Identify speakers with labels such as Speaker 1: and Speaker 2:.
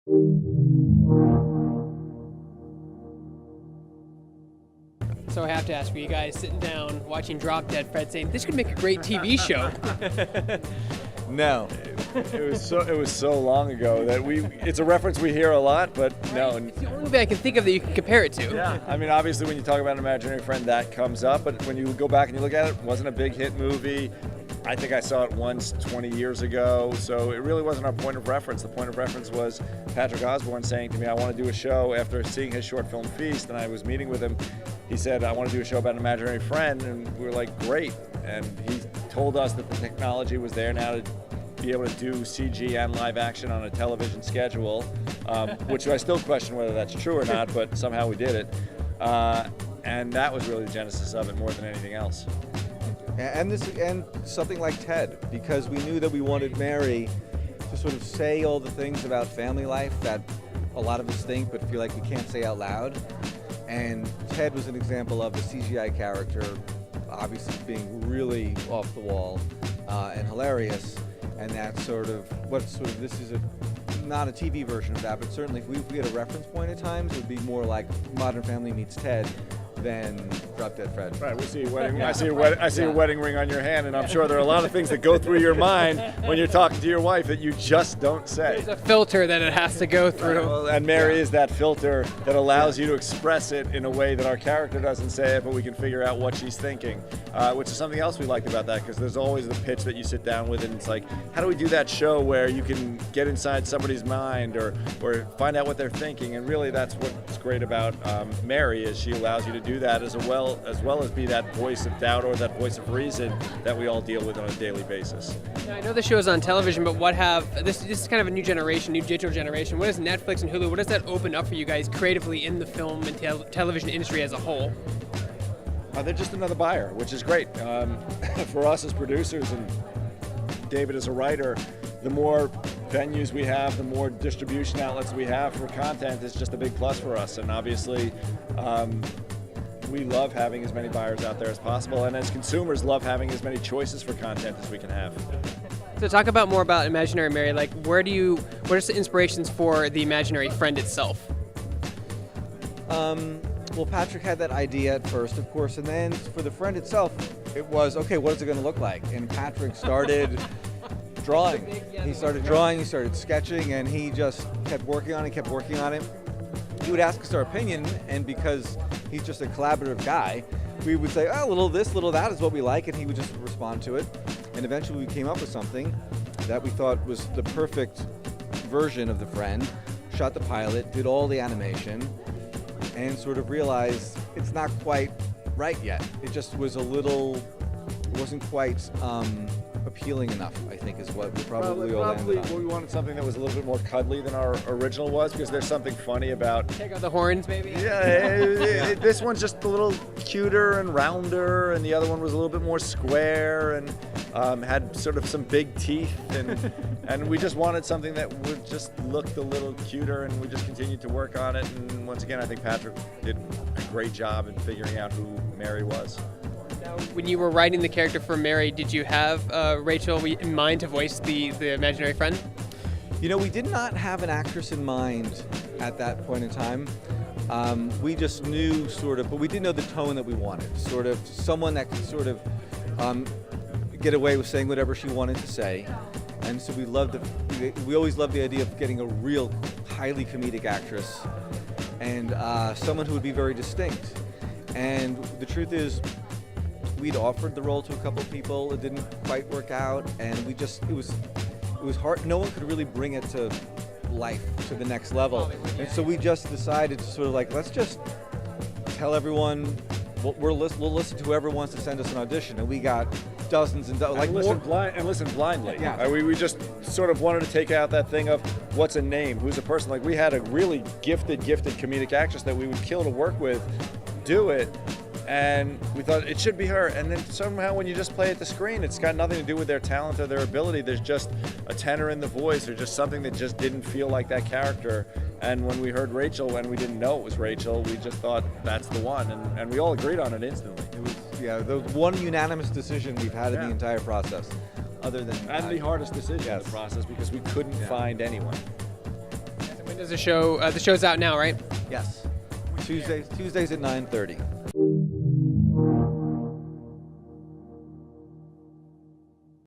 Speaker 1: So I have to ask, were you guys sitting down watching Drop Dead Fred saying, this could make a great TV show?
Speaker 2: No. It was so long ago that it's a reference we hear a lot, but no.
Speaker 1: It's the only movie I can think of that you can compare it to.
Speaker 2: Yeah, I mean, obviously when you talk about an imaginary friend, that comes up, but when you go back and you look at it, it wasn't a big hit movie. I think I saw it once 20 years ago, so it really wasn't our point of reference. The point of reference was Patrick Osborne saying to me, I want to do a show after seeing his short film Feast, and I was meeting with him. He said, I want to do a show about an imaginary friend, and we were like, great. And he told us that the technology was there now to be able to do CG and live action on a television schedule, which I still question whether that's true or not, but somehow we did it. And that was really the genesis of it more than anything else.
Speaker 3: And something like Ted, because we knew that we wanted Mary to sort of say all the things about family life that a lot of us think but feel like we can't say out loud. And Ted was an example of a CGI character, obviously being really off the wall and hilarious. And that's this is not a TV version of that, but certainly if we had a reference point at times, it would be more like Modern Family meets Ted than Drop Dead Fred.
Speaker 2: Right, we see a wedding. I see a wedding ring on your hand, and I'm sure there are a lot of things that go through your mind when you're talking to your wife that you just don't say.
Speaker 1: There's a filter that it has to go through.
Speaker 2: Well, and Mary is that filter that allows you to express it in a way that our character doesn't say it, but we can figure out what she's thinking, which is something else we liked about that, because there's always the pitch that you sit down with, and it's like, how do we do that show where you can get inside somebody's mind or find out what they're thinking? And really, that's what's great about Mary, is she allows you to do that as well as be that voice of doubt or that voice of reason that we all deal with on a daily basis.
Speaker 1: Now, I know the show is on television, but this is kind of a new generation, new digital generation. What does Netflix and Hulu, what does that open up for you guys creatively in the film and television industry as a whole?
Speaker 2: They're just another buyer, which is great. For us as producers and David as a writer, the more venues we have, the more distribution outlets we have for content is just a big plus for us. And obviously, we love having as many buyers out there as possible, and as consumers love having as many choices for content as we can have.
Speaker 1: So talk more about Imaginary Mary. Like, what are the inspirations for the imaginary friend itself?
Speaker 3: Well, Patrick had that idea at first, of course, and then for the friend itself, it was, okay, what is it going to look like? And Patrick started drawing. He started drawing, he started sketching, and he just kept working on it. He would ask us our opinion, and because he's just a collaborative guy, we would say, oh, little this, little that is what we like, and he would just respond to it. And eventually we came up with something that we thought was the perfect version of the friend, shot the pilot, did all the animation, and sort of realized it's not quite right yet. It just was wasn't quite appealing enough, I think, is what we probably all landed on.
Speaker 2: We wanted something that was a little bit more cuddly than our original was, because there's something funny about...
Speaker 1: Take out the horns, maybe?
Speaker 2: Yeah, this one's just a little cuter and rounder, and the other one was a little bit more square and had sort of some big teeth, and we just wanted something that would just look a little cuter, and we just continued to work on it. And once again, I think Patrick did a great job in figuring out who Mary was.
Speaker 1: Now, when you were writing the character for Mary, did you have Rachel in mind to voice the imaginary friend?
Speaker 3: You know, we did not have an actress in mind at that point in time. We just knew but we didn't know the tone that we wanted. Sort of someone that could get away with saying whatever she wanted to say. And so we always loved the idea of getting a real highly comedic actress and someone who would be very distinct. And the truth is, we'd offered the role to a couple of people. It didn't quite work out, and it was hard. No one could really bring it to life to the next level. And so we just decided to sort of like, let's just tell everyone we'll listen to whoever wants to send us an audition, and we got dozens and dozens.
Speaker 2: Listen blindly.
Speaker 3: Yeah.
Speaker 2: We just sort of wanted to take out that thing of what's a name, who's a person. Like, we had a really gifted comedic actress that we would kill to work with, do it. And we thought it should be her. And then somehow when you just play at the screen, it's got nothing to do with their talent or their ability. There's just a tenor in the voice or just something that just didn't feel like that character. And when we heard Rachel, and we didn't know it was Rachel, we just thought that's the one. And we all agreed on it instantly.
Speaker 3: It was, the one unanimous decision we've had in the entire process.
Speaker 2: And the hardest decision in the process, because we couldn't find anyone.
Speaker 1: Does the show's out now, right?
Speaker 3: Yes. Tuesdays at 9:30.